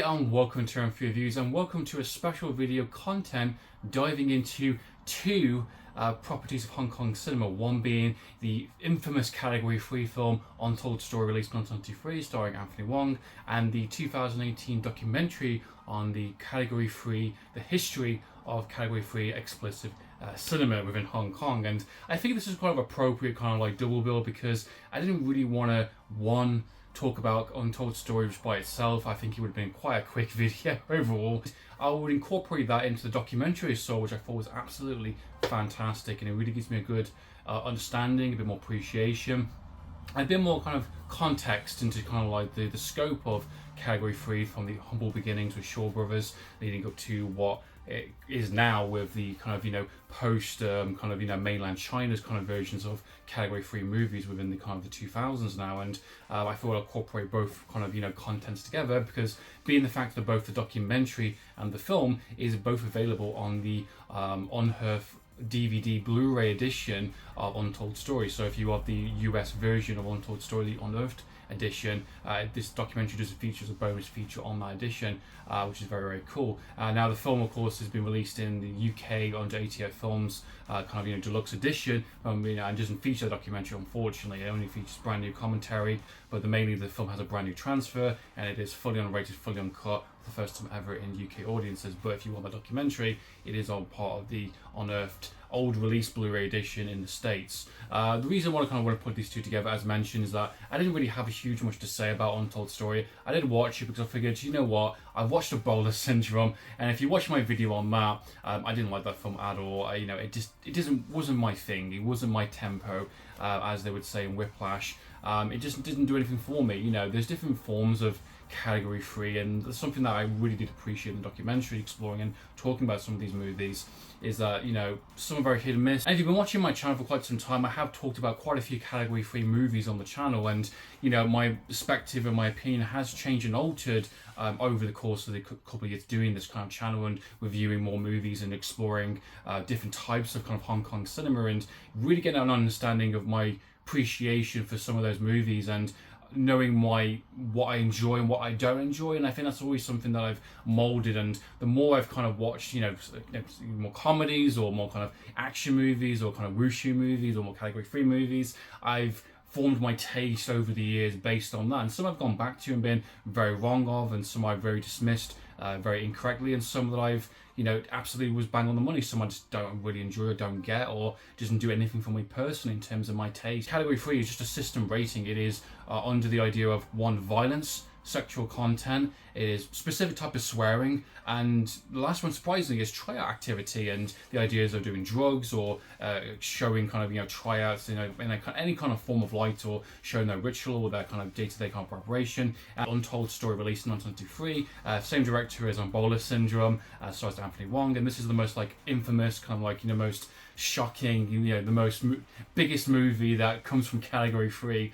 and welcome to Unfair Reviews, and welcome to a special video content diving into two properties of Hong Kong cinema. One being the infamous Category 3 film Untold Story, released in 1993, starring Anthony Wong, and the 2018 documentary on the Category 3, the history of Category 3 explicit cinema within Hong Kong. And I think this is quite of appropriate kind of like double bill, because I didn't really want to, talk about Untold Story just by itself. I think it would have been quite a quick video overall. I would incorporate that into the documentary I saw, which I thought was absolutely fantastic, and it really gives me a good understanding, a bit more appreciation, and a bit more kind of context into kind of like the scope of Category 3 from the humble beginnings with Shaw Brothers, leading up to what it is now with the kind of post mainland China's kind of versions of Category 3 movies within the kind of the 2000s now. And I thought I'd incorporate both kind of contents together, because being the fact that both the documentary and the film is both available on the Unearthed DVD Blu-ray edition of Untold Story. So if you have the US version of Untold Story, the Unearthed edition, this documentary just features a bonus feature on that edition, which is very, very cool. Now the film, of course, has been released in the UK under 88 Films deluxe edition, and doesn't feature the documentary, unfortunately. It only features brand new commentary, but mainly the film has a brand new transfer, and it is fully unrated, fully uncut, for the first time ever in UK audiences. But if you want the documentary, it is on part of the Unearthed old release Blu-ray edition in the States. The reason why I kind of want to put these two together, as mentioned, is that I didn't really have a huge much to say about Untold Story. I did watch it because I figured, you know what, I've watched A Bowler Syndrome, and if you watch my video on that, I didn't like that film at all. Wasn't my thing. It wasn't my tempo, as they would say in Whiplash. It just didn't do anything for me. There's different forms of Category 3, and that's something that I really did appreciate in the documentary, exploring and talking about some of these movies, is that some are very hit and miss. And if you've been watching my channel for quite some time, I have talked about quite a few Category 3 movies on the channel, and my perspective and my opinion has changed and altered over the course of the couple of years doing this kind of channel and reviewing more movies and exploring different types of kind of Hong Kong cinema, and really getting an understanding of my appreciation for some of those movies, and knowing what I enjoy and what I don't enjoy. And I think that's always something that I've molded, and the more I've kind of watched more comedies or more kind of action movies or kind of wushu movies or more Category 3 movies, I've formed my taste over the years based on that. And some I've gone back to and been very wrong of, and some I've very dismissed very incorrectly, and some that I've absolutely was bang on the money. Some I just don't really enjoy or don't get, or doesn't do anything for me personally in terms of my taste. Category 3 is just a system rating. It is under the idea of violence, sexual content, it is specific type of swearing, and the last one, surprisingly, is tryout activity, and the ideas of doing drugs or showing kind of tryouts in any kind of form of light, or showing their ritual or their kind of day-to-day kind of preparation. Untold Story, released in 1993, same director as on Bowler Syndrome, stars Anthony Wong, and this is the most infamous kind of most shocking, the biggest movie that comes from Category 3,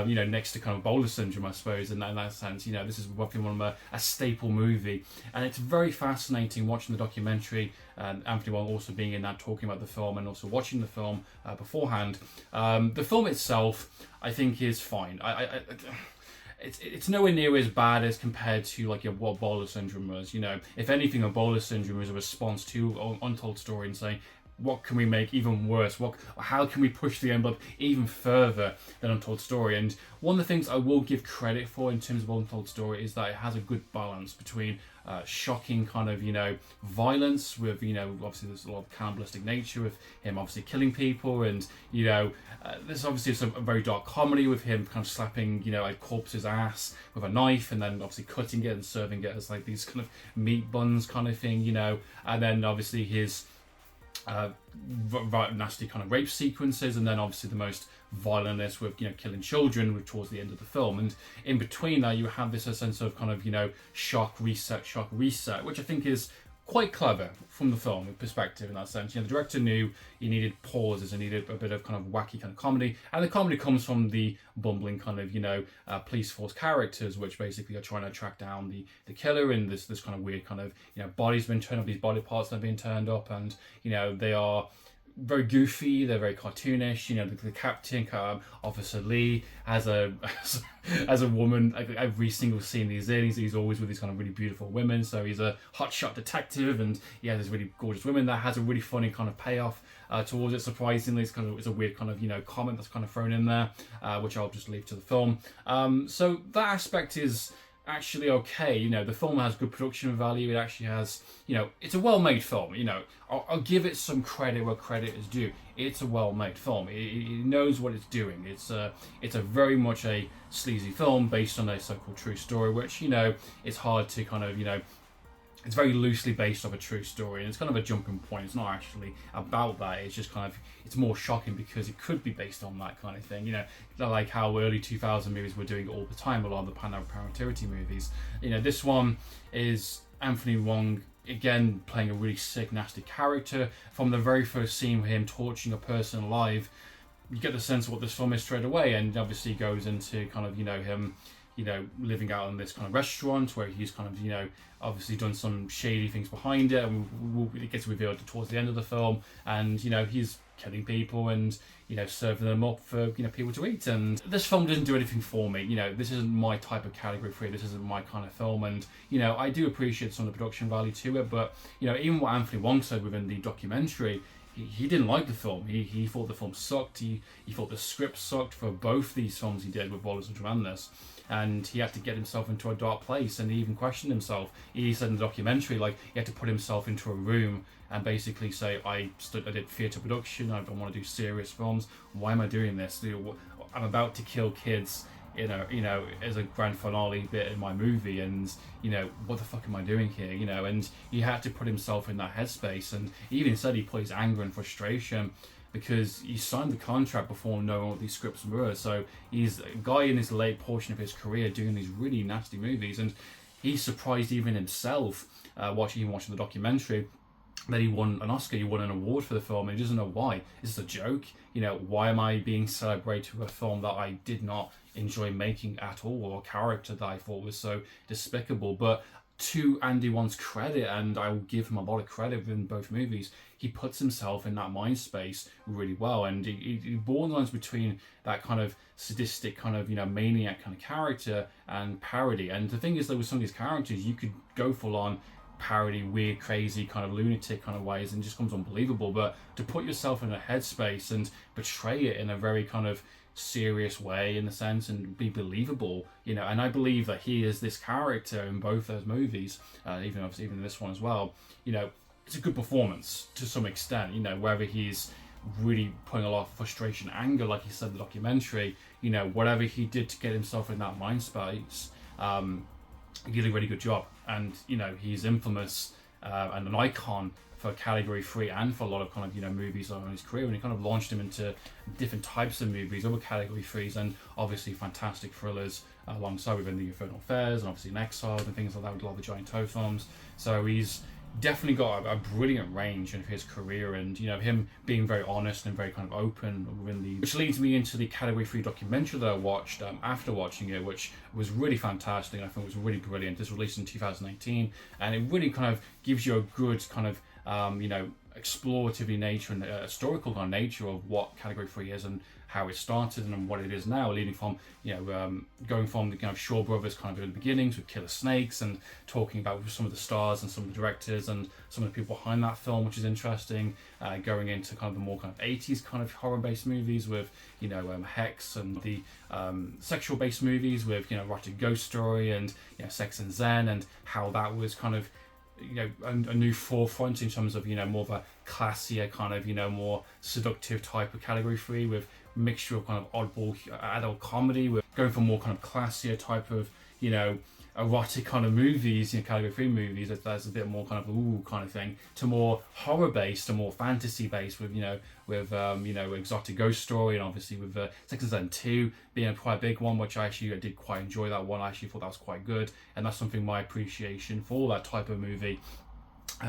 next to kind of Bowler Syndrome, I suppose. In that sense, this is roughly one of a staple movie, and it's very fascinating watching the documentary, and Anthony Wong also being in that, talking about the film, and also watching the film beforehand. The film itself, I think, is fine. It's nowhere near as bad as compared to what Bowler Syndrome was. If anything, a Bowler Syndrome was a response to Untold Story and saying, what can we make even worse? How can we push the envelope even further than Untold Story? And one of the things I will give credit for in terms of Untold Story is that it has a good balance between shocking kind of violence with obviously there's a lot of cannibalistic nature with him obviously killing people, and there's obviously some a very dark comedy with him kind of slapping a corpse's ass with a knife, and then obviously cutting it and serving it as these kind of meat buns kind of thing, and then obviously his nasty kind of rape sequences, and then obviously the most violentness with killing children towards the end of the film. And in between that, you have this sense of kind of shock reset, which I think is quite clever from the film perspective in that sense. The director knew he needed pauses and needed a bit of kind of wacky kind of comedy, and the comedy comes from the bumbling kind of police force characters, which basically are trying to track down the killer, and this kind of weird kind of bodies being turned up, these body parts that are being turned up, and they are very goofy, they're very cartoonish. You know, the captain, Officer Lee, as a as a woman, like every single scene he's in, he's always with these kind of really beautiful women. So he's a hotshot detective, and he has these really gorgeous women. That has a really funny kind of payoff towards it. Surprisingly, it's a weird kind of, you know, comment that's kind of thrown in there, which I'll just leave to the film. So that aspect is actually okay. You know, the film has good production value. It actually has, you know, it's a well-made film. You know, I'll give it some credit where credit is due. It's a well-made film. It knows what it's doing. It's a very much a sleazy film based on a so-called true story, which, you know, it's hard to kind of, you know, it's very loosely based off a true story, and it's kind of a jumping point. It's not actually about that. It's just kind of, it's more shocking because it could be based on that kind of thing. You know, like how early 2000 movies were doing it all the time, a lot of the paranormality movies. You know, this one is Anthony Wong, again, playing a really sick, nasty character. From the very first scene with him torturing a person alive, you get the sense of what this film is straight away, and obviously goes into kind of, you know, him, you know, living out in this kind of restaurant where he's kind of, you know, obviously done some shady things behind it, and it gets revealed towards the end of the film. And, you know, he's killing people and, you know, serving them up for, you know, people to eat. And this film doesn't do anything for me. You know, this isn't my type of category 3. This isn't my kind of film. And, you know, I do appreciate some of the production value to it, but, you know, even what Anthony Wong said within the documentary, he didn't like the film. He thought the film sucked. He thought the script sucked for both these films he did with Wallace and Madness. And he had to get himself into a dark place, and he even questioned himself. He said in the documentary, like, he had to put himself into a room and basically say, I did theatre production, I want to do serious films. Why am I doing this? I'm about to kill kids, you know, as a grand finale bit in my movie, and, you know, what the fuck am I doing here? You know, and he had to put himself in that headspace. And he even said he put his anger and frustration because he signed the contract before knowing what these scripts were. So he's a guy in this late portion of his career doing these really nasty movies, and he surprised even himself watching the documentary that he won an Oscar, he won an award for the film, and he doesn't know why. Is this a joke? You know, why am I being celebrated with a film that I did not enjoy making at all, or a character that I thought was so despicable? But to Andy Wong's credit, and I will give him a lot of credit in both movies, he puts himself in that mind space really well, and he borderlines between that kind of sadistic kind of, you know, maniac kind of character and parody. And the thing is that with some of these characters, you could go full on parody, weird, crazy, kind of lunatic kind of ways, and it just comes unbelievable. But to put yourself in a headspace and portray it in a very kind of serious way, in a sense, and be believable, you know, and I believe that he is this character in both those movies, even in this one as well. You know, it's a good performance to some extent, you know, whether he's really putting a lot of frustration, anger, like he said in the documentary, you know, whatever he did to get himself in that mind space, he did a really good job. And, you know, he's infamous and an icon for category 3 and for a lot of kind of, you know, movies on his career, and he kind of launched him into different types of movies, other category 3s, and obviously fantastic thrillers alongside within the Infernal Affairs, and obviously in Exiled and things like that with a lot of the Giant Toe films. So he's definitely got a brilliant range in his career, and, you know, him being very honest and very kind of open within the, which leads me into the category 3 documentary that I watched after watching it, which was really fantastic. I think it was really brilliant. This was released in 2018, and it really kind of gives you a good kind of you know, explorative nature and historical kind of nature of what category 3 is and how it started and what it is now, leading from, you know, going from the kind of Shaw Brothers kind of in the beginnings with Killer Snakes, and talking about some of the stars and some of the directors and some of the people behind that film, which is interesting, going into kind of the more kind of 80s kind of horror-based movies with, you know, Hex, and the sexual-based movies with, you know, Erotic Ghost Story and, you know, Sex and Zen, and how that was kind of, you know, a new forefront in terms of, you know, more of a classier kind of, you know, more seductive type of category 3 with mixture of kind of oddball adult comedy, with going for more kind of classier type of, you know, erotic kind of movies, you know, category 3 movies that's a bit more kind of ooh kind of thing, to more horror based and more fantasy based with, you know, with you know, Exotic Ghost Story, and obviously with Sex and Zen 2 being quite a big one, which I did quite enjoy that one. I actually thought that was quite good, and that's something my appreciation for that type of movie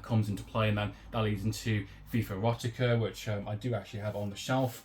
comes into play. And then that leads into FIFA Erotica, which I do actually have on the shelf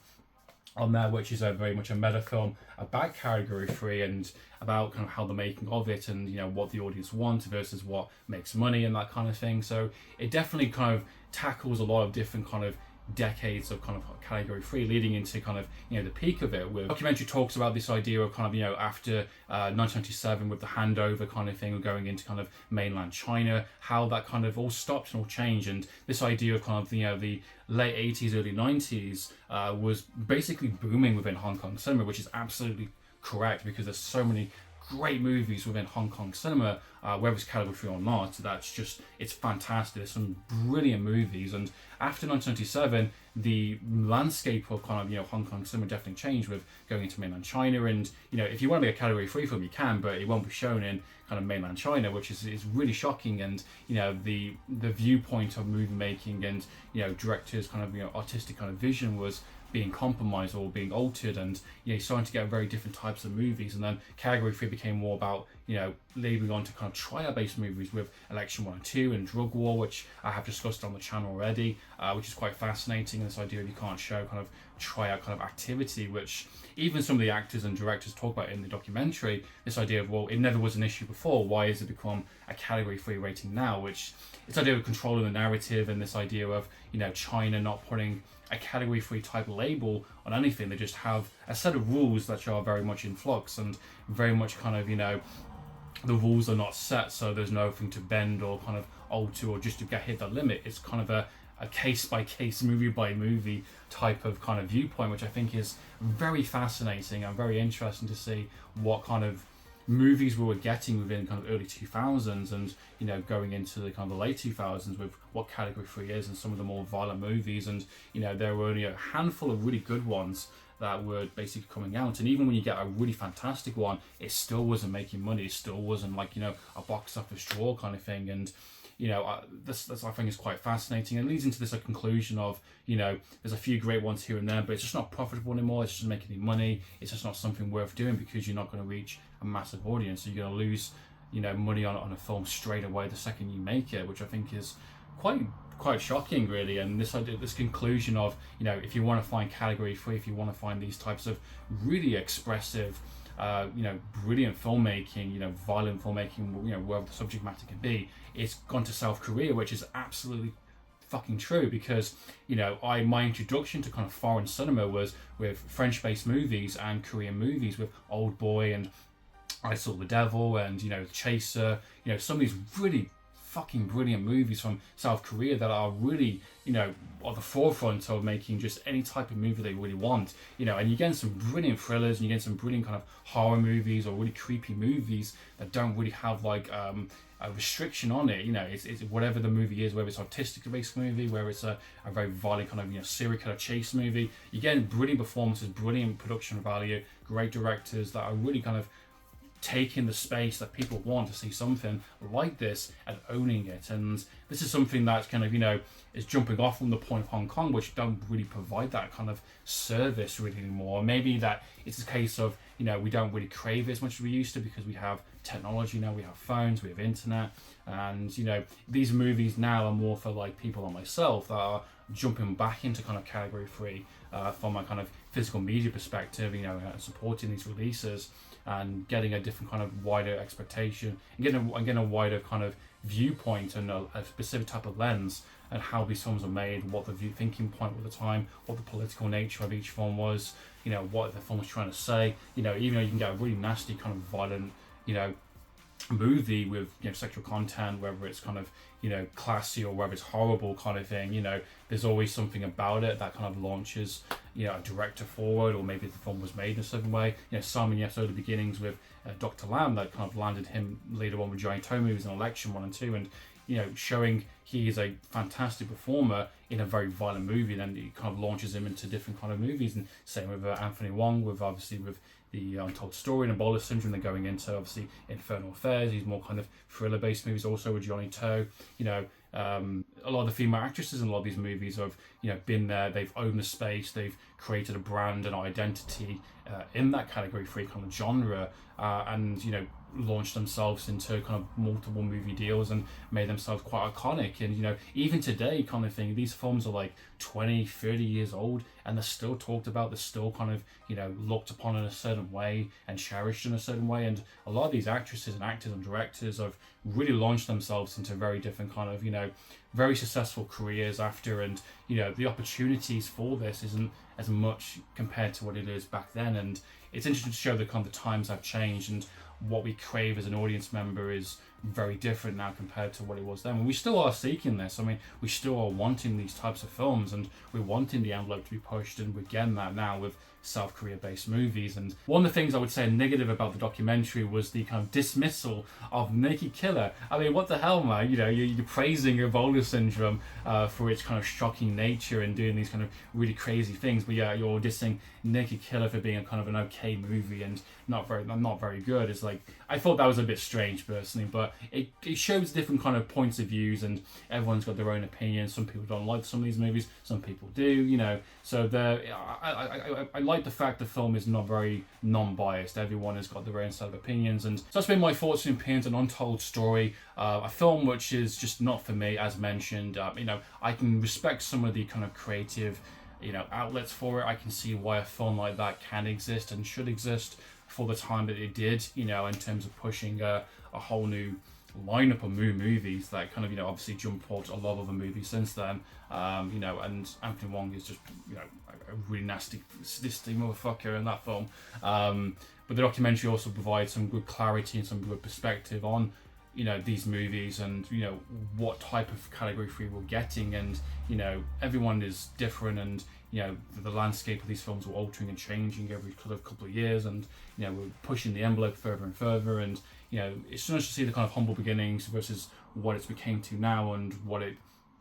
on there, which is very much a meta film about category 3 and about kind of how the making of it, and, you know, what the audience wants versus what makes money and that kind of thing. So it definitely kind of tackles a lot of different kind of decades of kind of category 3 leading into kind of, you know, the peak of it. With the documentary talks about this idea of kind of, you know, after 1997 with the handover kind of thing, going into kind of mainland China, how that kind of all stopped and all changed, and this idea of kind of, you know, the late 80s, early 90s was basically booming within Hong Kong cinema, which is absolutely correct, because there's so many great movies within Hong Kong cinema, whether it's category 3 or not. That's just, it's fantastic. There's some brilliant movies, and after 1997 the landscape of kind of, you know, Hong Kong cinema definitely changed with going into mainland China. And, you know, if you want to make a category 3 film, you can, but it won't be shown in kind of mainland China, which is really shocking. And, you know, the viewpoint of movie making and, you know, directors kind of, you know, artistic kind of vision was being compromised or being altered, and, you know, starting to get very different types of movies. And then category 3 became more about, you know, labeling on to kind of trial based movies with Election 1 and 2 and Drug War, which I have discussed on the channel already, which is quite fascinating. This idea of you can't show kind of tryout kind of activity, which even some of the actors and directors talk about in the documentary. This idea of, well, it never was an issue before, why has it become a category 3 rating now? Which, it's idea of controlling the narrative, and this idea of, you know, China not putting a category 3 type label on anything. They just have a set of rules that are very much in flux, and very much kind of, you know, the rules are not set, so there's nothing to bend or kind of alter or just to get hit that limit. It's kind of a case by case, movie by movie type of kind of viewpoint, which I think is very fascinating and very interesting to see what kind of movies we were getting within kind of early 2000s, and, you know, going into the kind of the late 2000s with what category 3 is and some of the more violent movies. And, you know, there were only a handful of really good ones that were basically coming out, and even when you get a really fantastic one, it still wasn't making money. It still wasn't like, you know, a box office draw kind of thing. And, you know, this I think is quite fascinating, and leads into this conclusion of, you know, there's a few great ones here and there, but it's just not profitable anymore. It's just not making any money. It's just not something worth doing, because you're not going to reach a massive audience. So you're going to lose, you know, money on a film straight away the second you make it, which I think is quite shocking, really. And this conclusion of, you know, if you want to find category 3, if you want to find these types of really expressive, you know, brilliant filmmaking, you know, violent filmmaking, you know, wherever the subject matter can be, it's gone to South Korea, which is absolutely fucking true. Because, you know, my introduction to kind of foreign cinema was with French-based movies and Korean movies, with Old Boy and I Saw the Devil and, you know, Chaser, you know, some of these really fucking brilliant movies from South Korea that are really, you know, at the forefront of making just any type of movie they really want, you know. And you get some brilliant thrillers, and you get some brilliant kind of horror movies or really creepy movies that don't really have like a restriction on it. You know, it's whatever the movie is, whether it's artistic based movie, whether it's a very violent kind of, you know, serial killer chase movie. You get brilliant performances, brilliant production value, great directors that are really kind of taking the space that people want to see something like this and owning it. And this is something that's kind of, you know, is jumping off from the point of Hong Kong, which don't really provide that kind of service really anymore. Maybe that it's a case of, you know, we don't really crave it as much as we used to, because we have technology now, we have phones, we have internet, and, you know, these movies now are more for like people like myself that are jumping back into kind of category 3 from a kind of physical media perspective, you know, supporting these releases and getting a different kind of wider expectation, and getting a wider kind of viewpoint and a specific type of lens and how these films are made, what the thinking point at the time, what the political nature of each film was, you know, what the film was trying to say. You know, even though you can get a really nasty kind of violent, you know, movie with, you know, sexual content, whether it's kind of, you know, classy or whether it's horrible kind of thing, you know, there's always something about it that kind of launches, you know, a director forward, or maybe the film was made in a certain way. You know, Simon Yes's early beginnings with Dr. Lamb, that kind of landed him later on with giant toe movies and Election 1 and 2, and, you know, showing he is a fantastic performer in a very violent movie, then it kind of launches him into different kind of movies. And same with Anthony Wong, with obviously with the Untold Story and Ebola Syndrome. They're going into obviously Infernal Affairs, these more kind of thriller based movies, also with Johnny Toe. You know, a lot of the female actresses in a lot of these movies have, you know, been there, they've owned the space, they've created a brand and identity in that category 3 kind of genre, and, you know, launched themselves into kind of multiple movie deals and made themselves quite iconic. And you know, even today kind of thing, these films are like 20-30 years old and they're still talked about, they're still kind of, you know, looked upon in a certain way and cherished in a certain way. And a lot of these actresses and actors and directors have really launched themselves into very different kind of, you know, very successful careers after. And you know, the opportunities for this isn't as much compared to what it is back then. And it's interesting to show that kind of the times have changed and what we crave as an audience member is very different now compared to what it was then. And we still are seeking this. I mean, we still are wanting these types of films and we're wanting the envelope to be pushed, and we're getting that now with South Korea based movies. And one of the things I would say negative about the documentary was the kind of dismissal of Naked Killer. I mean, what the hell, man? You know, you're praising Ebola syndrome for its kind of shocking nature and doing these kind of really crazy things, but yeah, you're dissing Naked Killer for being a kind of an okay movie and not very good. It's like, I thought that was a bit strange personally, but it shows different kind of points of views and everyone's got their own opinions. Some people don't like some of these movies, some people do, you know. So I like the fact the film is not very non-biased. Everyone has got their own set of opinions, and so that's been my thoughts and opinions on Untold Story, a film which is just not for me, as mentioned. You know, I can respect some of the kind of creative, you know, outlets for it. I can see why a film like that can exist and should exist for the time that it did, you know, in terms of pushing a whole new lineup of movies that kind of, you know, obviously jumped forward a lot of other movies since then. You know, and Anthony Wong is just, you know, a really nasty, sadistic motherfucker in that film. But the documentary also provides some good clarity and some good perspective on, you know, these movies and, you know, what type of category 3 we're getting. And, you know, everyone is different, and, you know, the landscape of these films were altering and changing every couple of years, and, you know, we're pushing the envelope further and further. And, you know, it's nice to see the kind of humble beginnings versus what it's became to now, and what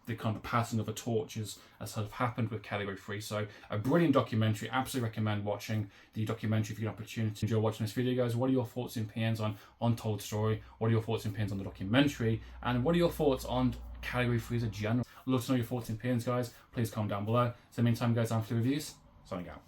the kind of passing of the torch has sort of happened with category 3. So a brilliant documentary. Absolutely recommend watching the documentary if you get an opportunity. Enjoy watching this video, guys. What are your thoughts and opinions on Untold Story? What are your thoughts and opinions on the documentary? And what are your thoughts on category 3 as a general? I'd love to know your thoughts and opinions, guys. Please comment down below. So in the meantime, guys, I'm for the reviews. Signing out.